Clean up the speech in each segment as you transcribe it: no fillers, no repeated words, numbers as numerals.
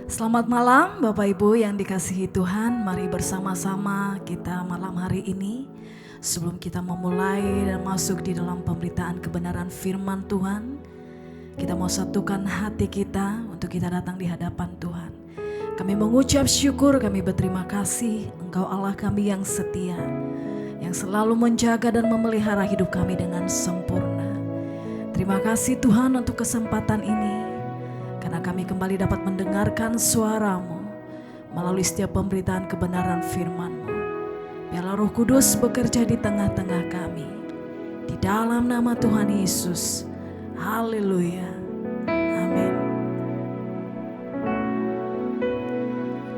Selamat malam Bapak Ibu yang dikasihi Tuhan. Mari bersama-sama kita malam hari ini, sebelum kita memulai dan masuk di dalam pemberitaan kebenaran firman Tuhan, kita mau satukan hati kita untuk kita datang di hadapan Tuhan. Kami mengucap syukur, kami berterima kasih Engkau Allah kami yang setia, yang selalu menjaga dan memelihara hidup kami dengan sempurna. Terima kasih Tuhan untuk kesempatan ini, karena kami kembali dapat mendengarkan suara-Mu melalui setiap pemberitaan kebenaran firman-Mu. Biarlah Roh Kudus bekerja di tengah-tengah kami. Di dalam nama Tuhan Yesus. Haleluya. Amin.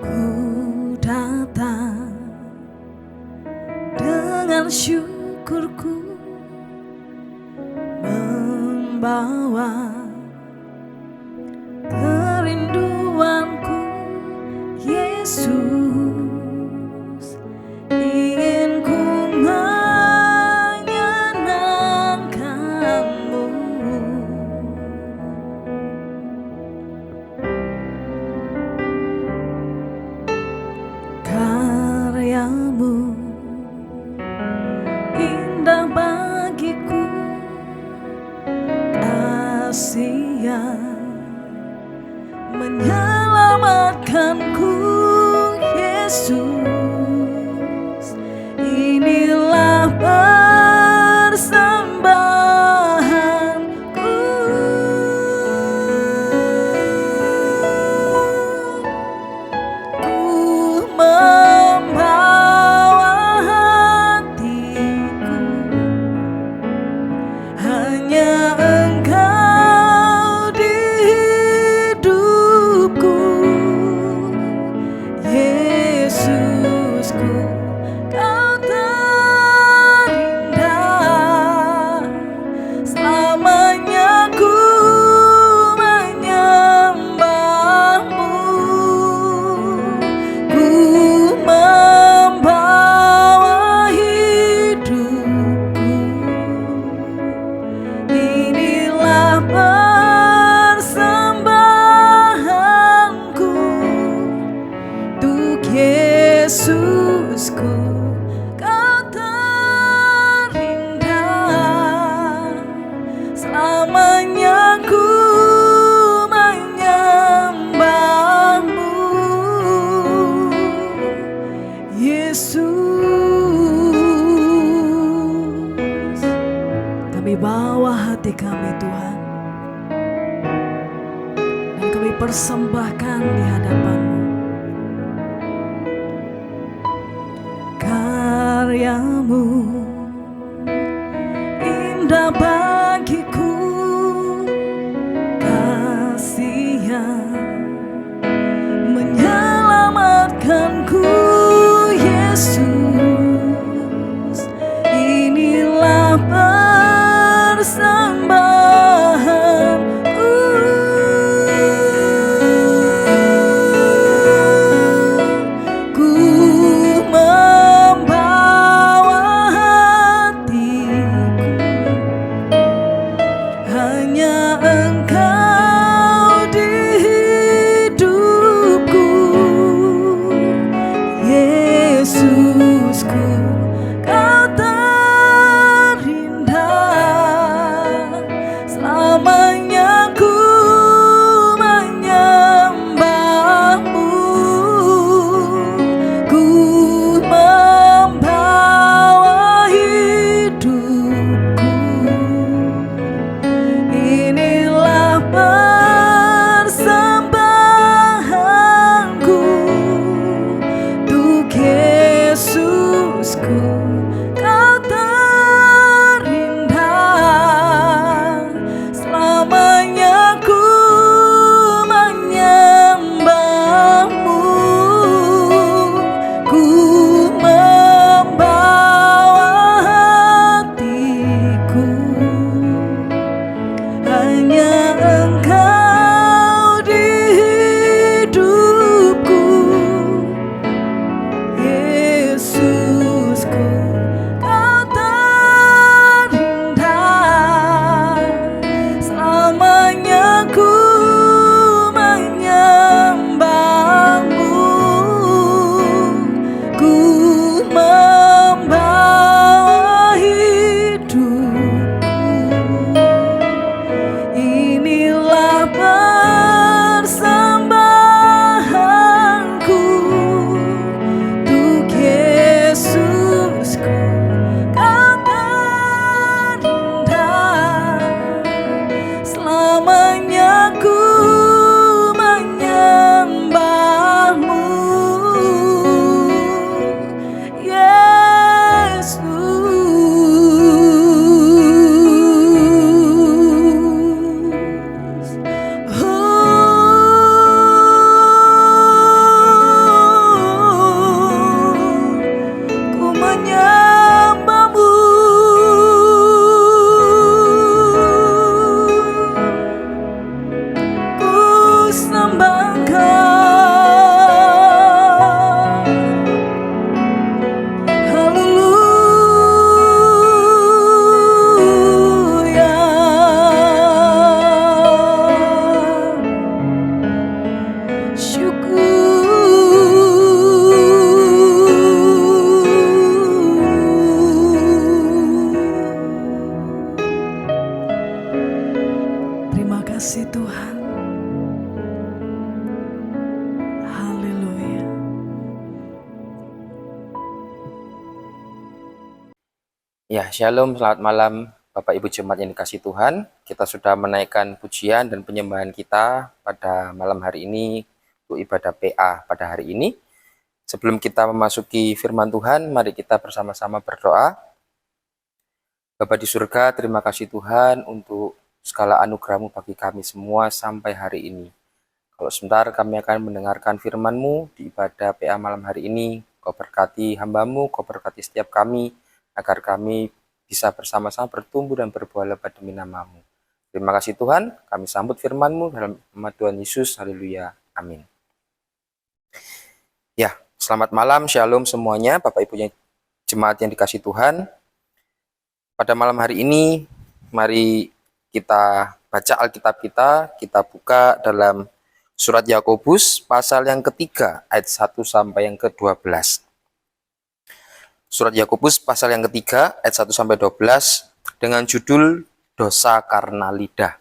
Ku datang dengan syukurku, membawa kerinduanku, Yesus, ingin ku menyenangkan-Mu. Karya-Mu indah bagiku, kasih yang menyelamatkanku, Yesus. Inilah persembahanku. Ku membawa hatiku, hanya Engkau di hidupku, Yesusku, Kau terindah. Selamanya ku menyembah-Mu. Ku membawa hidupku, inilah persembahanku untuk Yesusku, Kau terindah. Selamanya ku menyembah-Mu, Yesus. Kami bawa hati kami Tuhan, dan kami persembahkan di hadapan-Mu. Karya-Mu indah bagiku, kasih yang menyelamatkanku, Yesus. Inilah persembahanku. Ku membawa hatiku, Ya, shalom, selamat malam Bapak Ibu Jemaat yang dikasihi Tuhan. Kita sudah menaikkan pujian dan penyembahan kita pada malam hari ini untuk ibadah PA pada hari ini. Sebelum kita memasuki firman Tuhan, mari kita bersama-sama berdoa. Bapa di surga, terima kasih Tuhan untuk segala anugerah-Mu bagi kami semua sampai hari ini. Kalau sebentar kami akan mendengarkan firman-Mu di ibadah PA malam hari ini. Kau berkati hamba-Mu, Kau berkati setiap kami, agar kami bisa bersama-sama bertumbuh dan berbuah lebat demi nama-Mu. Terima kasih Tuhan, kami sambut firman-Mu dalam nama Tuhan Yesus, haleluya, amin. Ya, selamat malam, shalom semuanya, Bapak Ibu jemaat yang dikasihi Tuhan. Pada malam hari ini, mari kita baca Alkitab kita buka dalam Surat Yakobus pasal yang ketiga ayat 1 sampai yang ke-12. Surat Yakobus pasal yang ketiga ayat 1 sampai 12 dengan judul Dosa Karena Lidah.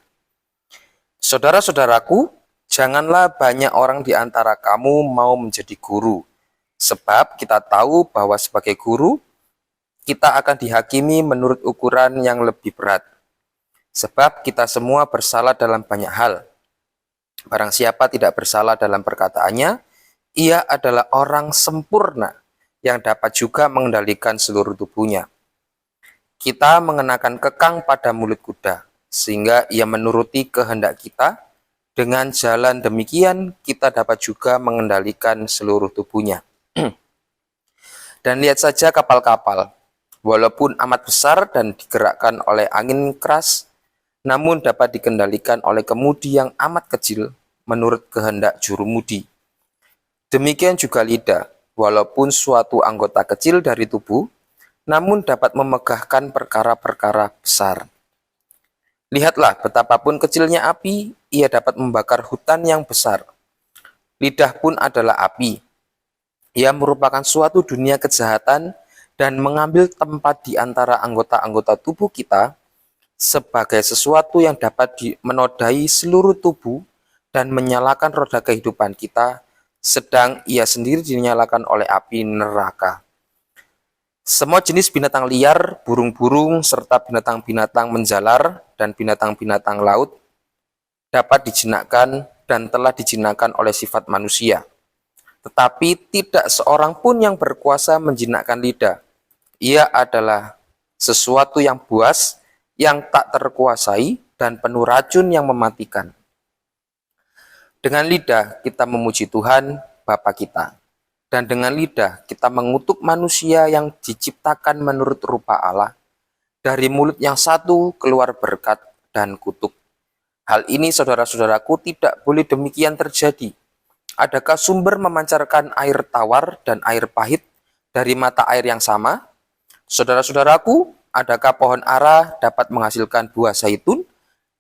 Saudara-saudaraku, janganlah banyak orang di antara kamu mau menjadi guru, sebab kita tahu bahwa sebagai guru kita akan dihakimi menurut ukuran yang lebih berat. Sebab kita semua bersalah dalam banyak hal. Barang siapa tidak bersalah dalam perkataannya, ia adalah orang sempurna yang dapat juga mengendalikan seluruh tubuhnya. Kita mengenakan kekang pada mulut kuda, sehingga ia menuruti kehendak kita. Dengan jalan demikian, kita dapat juga mengendalikan seluruh tubuhnya. Dan lihat saja kapal-kapal, walaupun amat besar dan digerakkan oleh angin keras, namun dapat dikendalikan oleh kemudi yang amat kecil menurut kehendak jurumudi. Demikian juga lidah, walaupun suatu anggota kecil dari tubuh, namun dapat memegahkan perkara-perkara besar. Lihatlah betapapun kecilnya api, ia dapat membakar hutan yang besar. Lidah pun adalah api. Ia merupakan suatu dunia kejahatan dan mengambil tempat di antara anggota-anggota tubuh kita sebagai sesuatu yang dapat menodai seluruh tubuh dan menyalakan roda kehidupan kita, sedang ia sendiri dinyalakan oleh api neraka. Semua jenis binatang liar, burung-burung, serta binatang-binatang menjalar dan binatang-binatang laut dapat dijinakkan dan telah dijinakkan oleh sifat manusia. Tetapi tidak seorang pun yang berkuasa menjinakkan lidah. Ia adalah sesuatu yang buas, yang tak terkuasai, dan penuh racun yang mematikan. Dengan lidah kita memuji Tuhan, Bapa kita. Dan dengan lidah kita mengutuk manusia yang diciptakan menurut rupa Allah. Dari mulut yang satu keluar berkat dan kutuk. Hal ini saudara-saudaraku tidak boleh demikian terjadi. Adakah sumber memancarkan air tawar dan air pahit dari mata air yang sama? Saudara-saudaraku, adakah pohon ara dapat menghasilkan buah zaitun?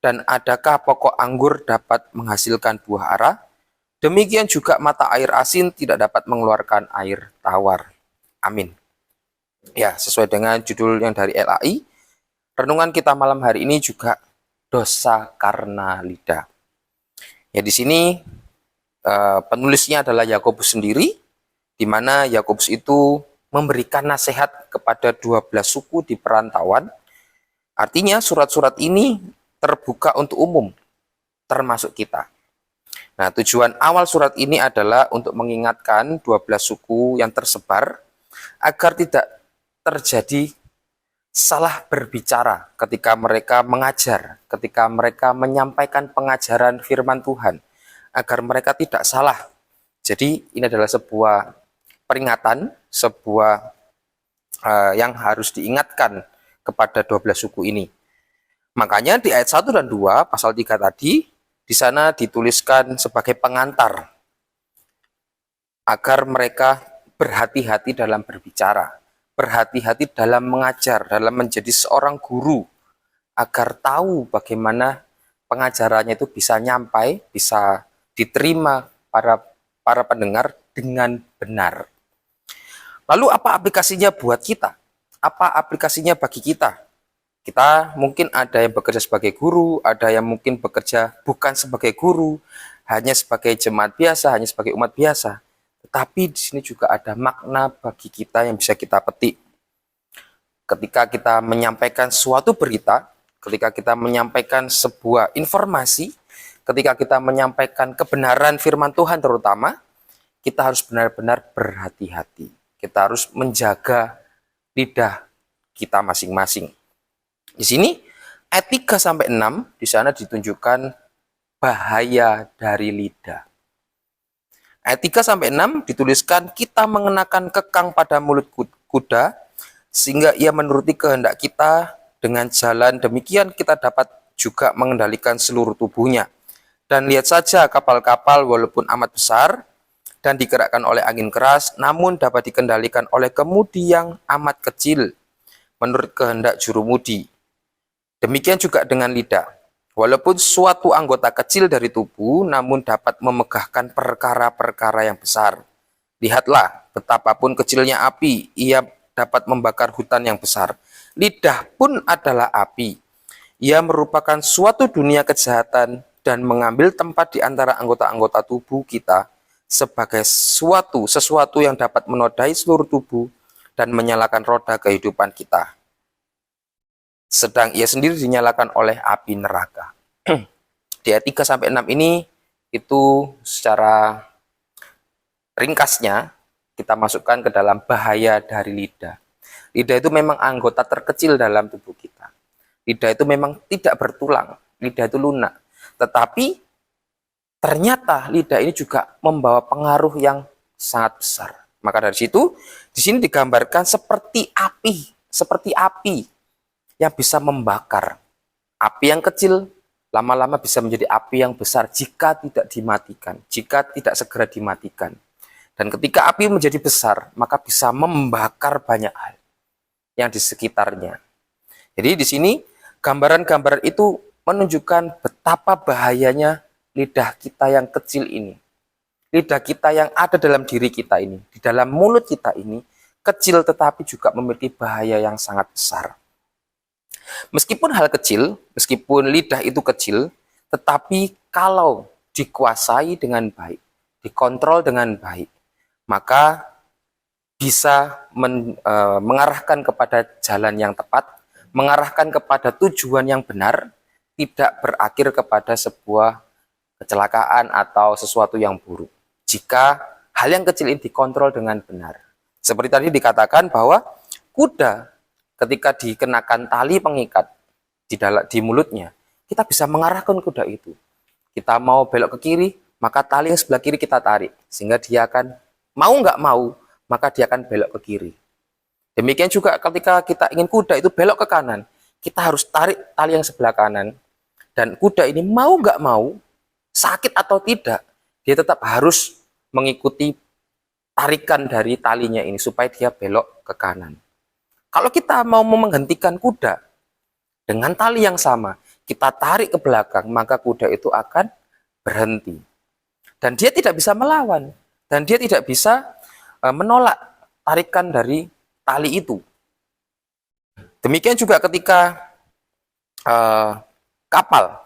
Dan adakah pokok anggur dapat menghasilkan buah ara? Demikian juga mata air asin tidak dapat mengeluarkan air tawar. Amin. Ya, sesuai dengan judul yang dari LAI, renungan kita malam hari ini juga dosa karena lidah. Ya, di sini penulisnya adalah Yakobus sendiri, di mana Yakobus itu memberikan nasihat kepada 12 suku di perantauan. Artinya surat-surat ini terbuka untuk umum, termasuk kita. Nah, tujuan awal surat ini adalah untuk mengingatkan 12 suku yang tersebar agar tidak terjadi salah berbicara ketika mereka mengajar, ketika mereka menyampaikan pengajaran firman Tuhan, agar mereka tidak salah. Jadi ini adalah sebuah peringatan, sebuah yang harus diingatkan kepada 12 suku ini. Makanya di ayat 1 dan 2, pasal 3 tadi, di sana dituliskan sebagai pengantar agar mereka berhati-hati dalam berbicara, berhati-hati dalam mengajar, dalam menjadi seorang guru, agar tahu bagaimana pengajarannya itu bisa nyampai, bisa diterima para pendengar dengan benar. Lalu apa aplikasinya buat kita? Apa aplikasinya bagi kita? Kita mungkin ada yang bekerja sebagai guru, ada yang mungkin bekerja bukan sebagai guru, hanya sebagai jemaat biasa, hanya sebagai umat biasa. Tetapi di sini juga ada makna bagi kita yang bisa kita petik. Ketika kita menyampaikan suatu berita, ketika kita menyampaikan sebuah informasi, ketika kita menyampaikan kebenaran firman Tuhan terutama, kita harus benar-benar berhati-hati. Kita harus menjaga lidah kita masing-masing. Di sini ayat 3 sampai 6 di sana ditunjukkan bahaya dari lidah. Ayat 3 sampai 6 dituliskan kita mengenakan kekang pada mulut kuda sehingga ia menuruti kehendak kita, dengan jalan demikian kita dapat juga mengendalikan seluruh tubuhnya. Dan lihat saja kapal-kapal walaupun amat besar dan digerakkan oleh angin keras, namun dapat dikendalikan oleh kemudi yang amat kecil, menurut kehendak jurumudi. Demikian juga dengan lidah. Walaupun suatu anggota kecil dari tubuh, namun dapat memegahkan perkara-perkara yang besar. Lihatlah, betapapun kecilnya api, ia dapat membakar hutan yang besar. Lidah pun adalah api. Ia merupakan suatu dunia kejahatan dan mengambil tempat di antara anggota-anggota tubuh kita, sebagai sesuatu yang dapat menodai seluruh tubuh dan menyalakan roda kehidupan kita. Sedang ia sendiri dinyalakan oleh api neraka. Di ayat 3 sampai 6 ini itu secara ringkasnya kita masukkan ke dalam bahaya dari lidah. Lidah itu memang anggota terkecil dalam tubuh kita. Lidah itu memang tidak bertulang, lidah itu lunak. Tetapi ternyata lidah ini juga membawa pengaruh yang sangat besar. Maka dari situ, di sini digambarkan seperti api yang bisa membakar. Api yang kecil lama-lama bisa menjadi api yang besar jika tidak dimatikan, jika tidak segera dimatikan. Dan ketika api menjadi besar, maka bisa membakar banyak hal yang di sekitarnya. Jadi di sini gambaran-gambaran itu menunjukkan betapa bahayanya lidah kita yang kecil ini. Lidah kita yang ada dalam diri kita ini, di dalam mulut kita ini, kecil tetapi juga memiliki bahaya yang sangat besar. Meskipun hal kecil, meskipun lidah itu kecil, tetapi kalau dikuasai dengan baik, dikontrol dengan baik, maka bisa mengarahkan kepada jalan yang tepat, mengarahkan kepada tujuan yang benar, tidak berakhir kepada sebuah kecelakaan atau sesuatu yang buruk. Jika hal yang kecil ini dikontrol dengan benar. Seperti tadi dikatakan bahwa kuda ketika dikenakan tali pengikat di mulutnya, kita bisa mengarahkan kuda itu. Kita mau belok ke kiri, maka tali yang sebelah kiri kita tarik, sehingga dia akan mau nggak mau, maka dia akan belok ke kiri. Demikian juga ketika kita ingin kuda itu belok ke kanan, kita harus tarik tali yang sebelah kanan. Dan kuda ini mau nggak mau, sakit atau tidak, dia tetap harus mengikuti tarikan dari talinya ini supaya dia belok ke kanan. Kalau kita mau menghentikan kuda dengan tali yang sama, kita tarik ke belakang, maka kuda itu akan berhenti. Dan dia tidak bisa melawan. Dan dia tidak bisa menolak tarikan dari tali itu. Demikian juga ketika kapal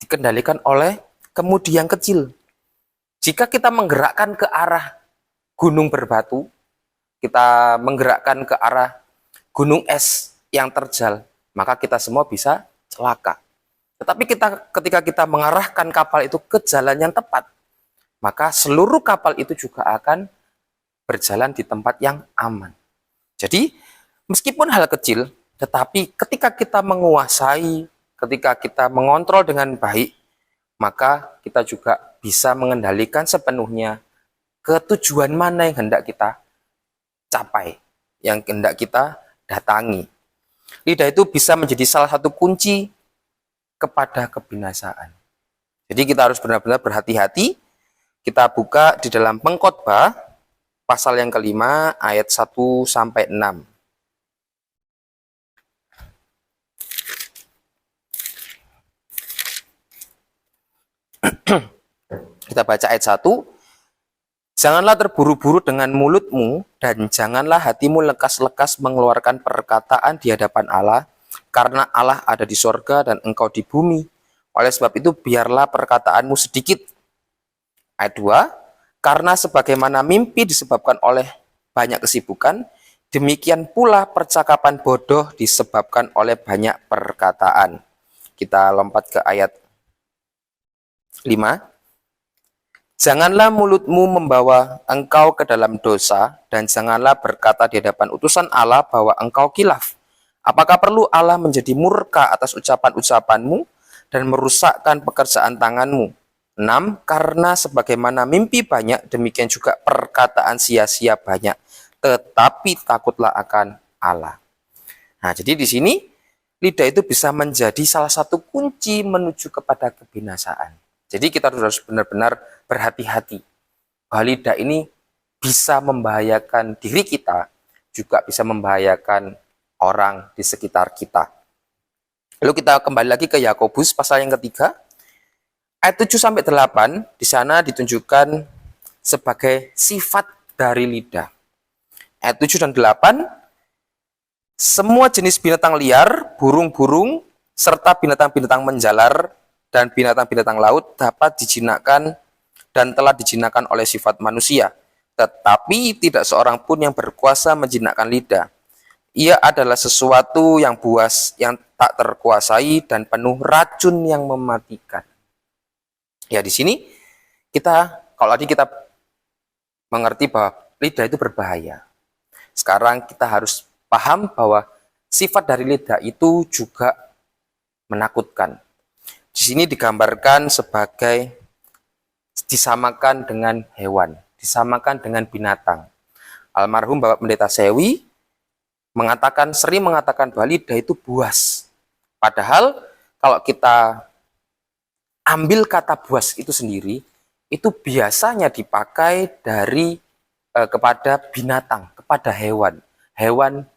dikendalikan oleh kemudi yang kecil. Jika kita menggerakkan ke arah gunung berbatu, kita menggerakkan ke arah gunung es yang terjal, maka kita semua bisa celaka. Tetapi ketika kita mengarahkan kapal itu ke jalan yang tepat, maka seluruh kapal itu juga akan berjalan di tempat yang aman. Jadi, meskipun hal kecil, tetapi ketika kita menguasai, ketika kita mengontrol dengan baik, maka kita juga bisa mengendalikan sepenuhnya ke tujuan mana yang hendak kita capai, yang hendak kita datangi. Lidah itu bisa menjadi salah satu kunci kepada kebinasaan. Jadi kita harus benar-benar berhati-hati. Kita buka di dalam Pengkhotbah pasal yang kelima ayat 1 sampai 6. Kita baca ayat 1. Janganlah terburu-buru dengan mulutmu, dan janganlah hatimu lekas-lekas mengeluarkan perkataan di hadapan Allah, karena Allah ada di sorga dan engkau di bumi. Oleh sebab itu, biarlah perkataanmu sedikit. Ayat 2, karena sebagaimana mimpi disebabkan oleh banyak kesibukan, Demikian pula percakapan bodoh disebabkan oleh banyak perkataan. Kita lompat ke ayat 5. Janganlah mulutmu membawa engkau ke dalam dosa, dan janganlah berkata di hadapan utusan Allah bahwa engkau kilaf. Apakah perlu Allah menjadi murka atas ucapan-ucapanmu dan merusakkan pekerjaan tanganmu? 6. Karena sebagaimana mimpi banyak, demikian juga perkataan sia-sia banyak. Tetapi takutlah akan Allah. Nah, jadi di sini lidah itu bisa menjadi salah satu kunci menuju kepada kebinasaan. Jadi kita harus benar-benar berhati-hati bahwa lidah ini bisa membahayakan diri kita, juga bisa membahayakan orang di sekitar kita. Lalu kita kembali lagi ke Yakobus pasal yang ketiga, ayat 7 sampai 8, di sana ditunjukkan sebagai sifat dari lidah. Ayat 7 dan 8, semua jenis binatang liar, burung-burung, serta binatang-binatang menjalar dan binatang-binatang laut dapat dijinakkan dan telah dijinakkan oleh sifat manusia. Tetapi tidak seorang pun yang berkuasa menjinakkan lidah. Ia adalah sesuatu yang buas, yang tak terkuasai dan penuh racun yang mematikan. Ya, di sini kalau tadi kita mengerti bahwa lidah itu berbahaya. Sekarang kita harus paham bahwa sifat dari lidah itu juga menakutkan. Di sini digambarkan sebagai disamakan dengan hewan, disamakan dengan binatang. Almarhum Bapak Pendeta Sewi sering mengatakan bahwa lidah itu buas. Padahal kalau kita ambil kata buas itu sendiri, itu biasanya dipakai kepada binatang, kepada hewan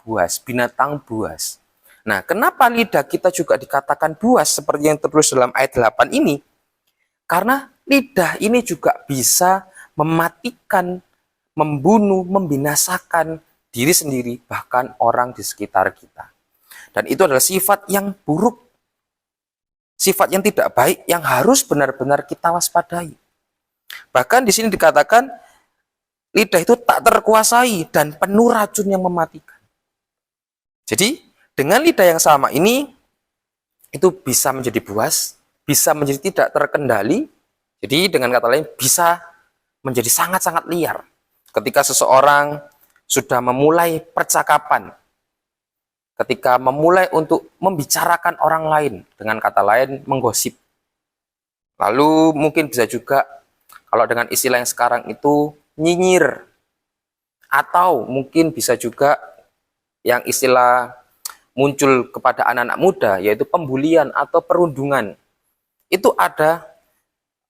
buas, binatang buas. Nah, kenapa lidah kita juga dikatakan buas seperti yang tertulis dalam ayat 8 ini? Karena lidah ini juga bisa mematikan, membunuh, membinasakan diri sendiri, bahkan orang di sekitar kita. Dan itu adalah sifat yang buruk, sifat yang tidak baik, yang harus benar-benar kita waspadai. Bahkan di sini dikatakan, lidah itu tak terkuasai dan penuh racun yang mematikan. Jadi, dengan lidah yang sama ini, itu bisa menjadi buas, bisa menjadi tidak terkendali. Jadi, dengan kata lain, bisa menjadi sangat-sangat liar. Ketika seseorang sudah memulai percakapan, ketika memulai untuk membicarakan orang lain, dengan kata lain, menggosip. Lalu mungkin bisa juga, kalau dengan istilah yang sekarang itu, nyinyir. Atau mungkin bisa juga yang istilah muncul kepada anak-anak muda, yaitu pembulian atau perundungan. Itu ada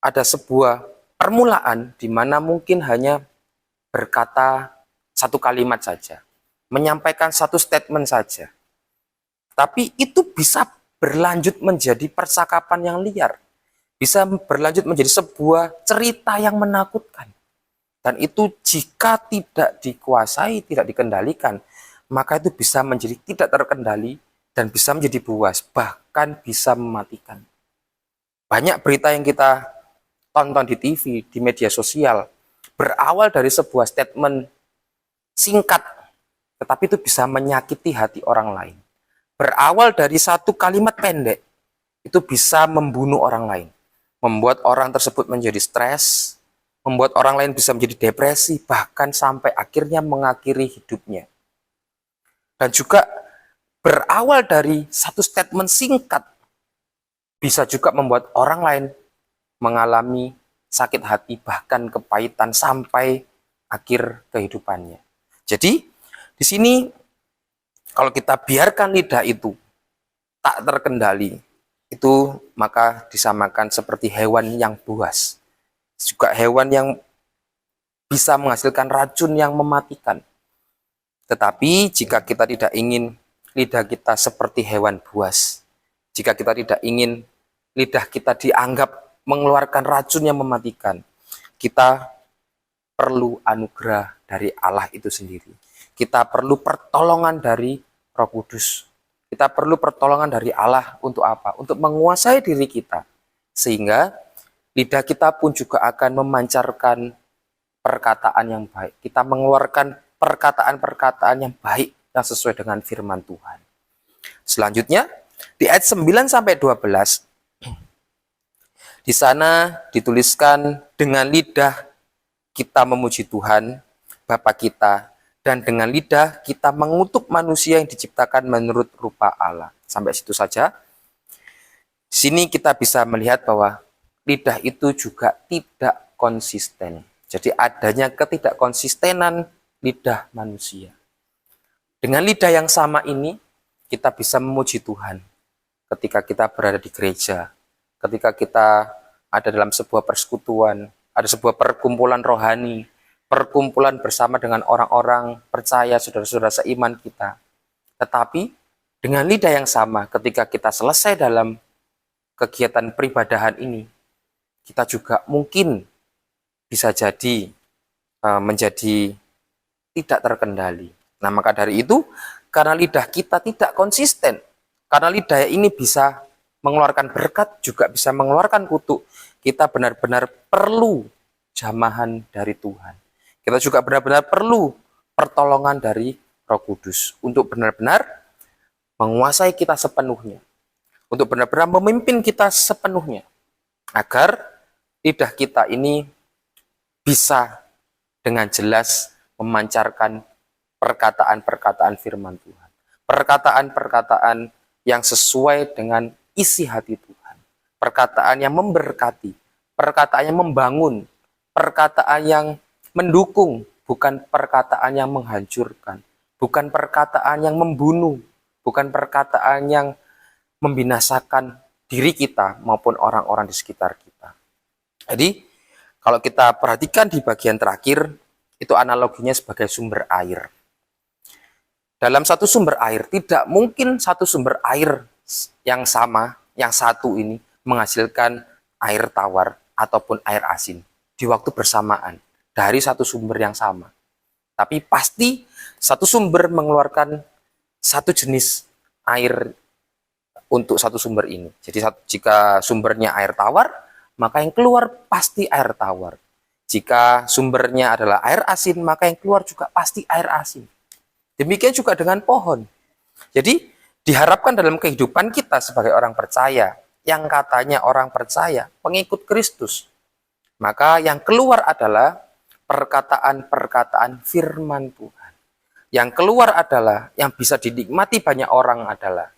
sebuah permulaan di mana mungkin hanya berkata satu kalimat saja, menyampaikan satu statement saja. Tapi itu bisa berlanjut menjadi percakapan yang liar, bisa berlanjut menjadi sebuah cerita yang menakutkan. Dan itu jika tidak dikuasai, tidak dikendalikan, maka itu bisa menjadi tidak terkendali dan bisa menjadi buas, bahkan bisa mematikan. Banyak berita yang kita tonton di TV, di media sosial, berawal dari sebuah statement singkat, tetapi itu bisa menyakiti hati orang lain. Berawal dari satu kalimat pendek, itu bisa membunuh orang lain, membuat orang tersebut menjadi stres, membuat orang lain bisa menjadi depresi, bahkan sampai akhirnya mengakhiri hidupnya. Dan juga berawal dari satu statement singkat, bisa juga membuat orang lain mengalami sakit hati, bahkan kepahitan sampai akhir kehidupannya. Jadi, di sini kalau kita biarkan lidah itu tak terkendali, itu maka disamakan seperti hewan yang buas. Juga hewan yang bisa menghasilkan racun yang mematikan. Tetapi jika kita tidak ingin lidah kita seperti hewan buas, jika kita tidak ingin lidah kita dianggap mengeluarkan racun yang mematikan, kita perlu anugerah dari Allah itu sendiri. Kita perlu pertolongan dari Roh Kudus. Kita perlu pertolongan dari Allah untuk apa? Untuk menguasai diri kita. Sehingga lidah kita pun juga akan memancarkan perkataan yang baik. Kita mengeluarkan perkataan-perkataan yang baik yang sesuai dengan firman Tuhan. Selanjutnya, di ayat 9 sampai 12, di sana dituliskan, dengan lidah kita memuji Tuhan, Bapa kita, dan dengan lidah kita mengutuk manusia yang diciptakan menurut rupa Allah. Sampai situ saja. Sini kita bisa melihat bahwa lidah itu juga tidak konsisten. Jadi adanya ketidakkonsistenan lidah manusia. Dengan lidah yang sama ini, kita bisa memuji Tuhan ketika kita berada di gereja, ketika kita ada dalam sebuah persekutuan, ada sebuah perkumpulan rohani, perkumpulan bersama dengan orang-orang percaya, saudara-saudara seiman kita. Tetapi dengan lidah yang sama, ketika kita selesai dalam kegiatan peribadahan ini, kita juga mungkin bisa jadi menjadi tidak terkendali. Nah, maka dari itu, karena lidah kita tidak konsisten, karena lidah ini bisa mengeluarkan berkat, juga bisa mengeluarkan kutuk, kita benar-benar perlu jamahan dari Tuhan. Kita juga benar-benar perlu pertolongan dari Roh Kudus untuk benar-benar menguasai kita sepenuhnya, untuk benar-benar memimpin kita sepenuhnya, agar lidah kita ini bisa dengan jelas memancarkan perkataan-perkataan firman Tuhan. Perkataan-perkataan yang sesuai dengan isi hati Tuhan. Perkataan yang memberkati, perkataan yang membangun, perkataan yang mendukung, bukan perkataan yang menghancurkan, bukan perkataan yang membunuh, bukan perkataan yang membinasakan diri kita maupun orang-orang di sekitar kita. Jadi, kalau kita perhatikan di bagian terakhir, itu analoginya sebagai sumber air. Dalam satu sumber air, tidak mungkin satu sumber air yang sama, yang satu ini, menghasilkan air tawar ataupun air asin di waktu bersamaan dari satu sumber yang sama. Tapi pasti satu sumber mengeluarkan satu jenis air untuk satu sumber ini. Jadi jika sumbernya air tawar, maka yang keluar pasti air tawar. Jika sumbernya adalah air asin, maka yang keluar juga pasti air asin. Demikian juga dengan pohon. Jadi diharapkan dalam kehidupan kita sebagai orang percaya, yang katanya orang percaya, pengikut Kristus, maka yang keluar adalah perkataan-perkataan firman Tuhan. Yang keluar adalah, yang bisa dinikmati banyak orang adalah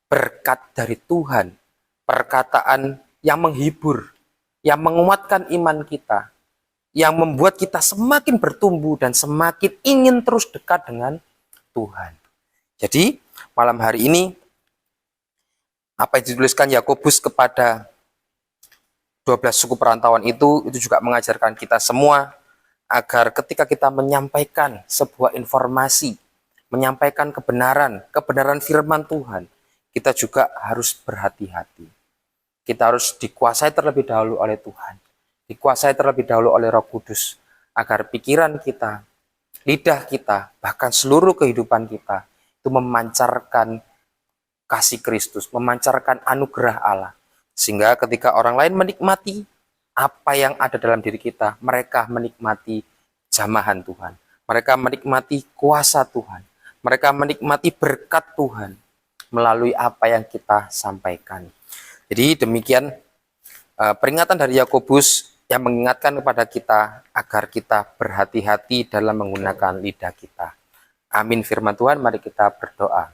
berkat dari Tuhan, perkataan yang menghibur, yang menguatkan iman kita, yang membuat kita semakin bertumbuh dan semakin ingin terus dekat dengan Tuhan. Jadi, malam hari ini, apa yang dituliskan Yakobus kepada 12 suku perantauan itu juga mengajarkan kita semua, agar ketika kita menyampaikan sebuah informasi, menyampaikan kebenaran firman Tuhan, kita juga harus berhati-hati. Kita harus dikuasai terlebih dahulu oleh Tuhan, dikuasai terlebih dahulu oleh Roh Kudus, agar pikiran kita, lidah kita, bahkan seluruh kehidupan kita itu memancarkan kasih Kristus, memancarkan anugerah Allah, sehingga ketika orang lain menikmati apa yang ada dalam diri kita, mereka menikmati jamahan Tuhan, mereka menikmati kuasa Tuhan, mereka menikmati berkat Tuhan melalui apa yang kita sampaikan. Jadi demikian peringatan dari Yakobus yang mengingatkan kepada kita agar kita berhati-hati dalam menggunakan lidah kita. Amin firman Tuhan, mari kita berdoa.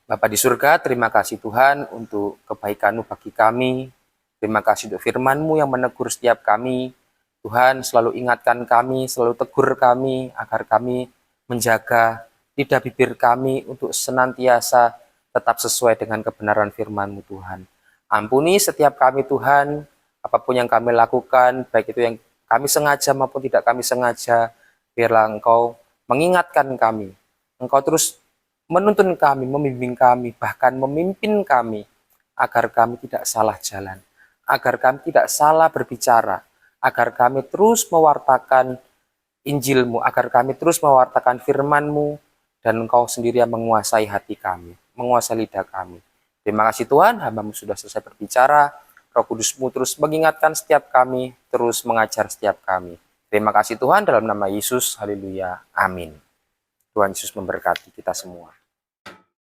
Bapa di surga, terima kasih Tuhan untuk kebaikan-Mu bagi kami. Terima kasih untuk firman-Mu yang menegur setiap kami. Tuhan selalu ingatkan kami, selalu tegur kami agar kami menjaga lidah bibir kami untuk senantiasa tetap sesuai dengan kebenaran firman-Mu Tuhan. Ampuni setiap kami Tuhan, apapun yang kami lakukan, baik itu yang kami sengaja maupun tidak kami sengaja, biarlah Engkau mengingatkan kami. Engkau terus menuntun kami, membimbing kami, bahkan memimpin kami, agar kami tidak salah jalan, agar kami tidak salah berbicara, agar kami terus mewartakan Injil-Mu, agar kami terus mewartakan firman-Mu, dan Engkau sendiri yang menguasai hati kami, menguasai lidah kami. Terima kasih Tuhan, hamba-Mu sudah selesai berbicara. Roh Kudus-Mu terus mengingatkan setiap kami, terus mengajar setiap kami. Terima kasih Tuhan, dalam nama Yesus, haleluya, amin. Tuhan Yesus memberkati kita semua.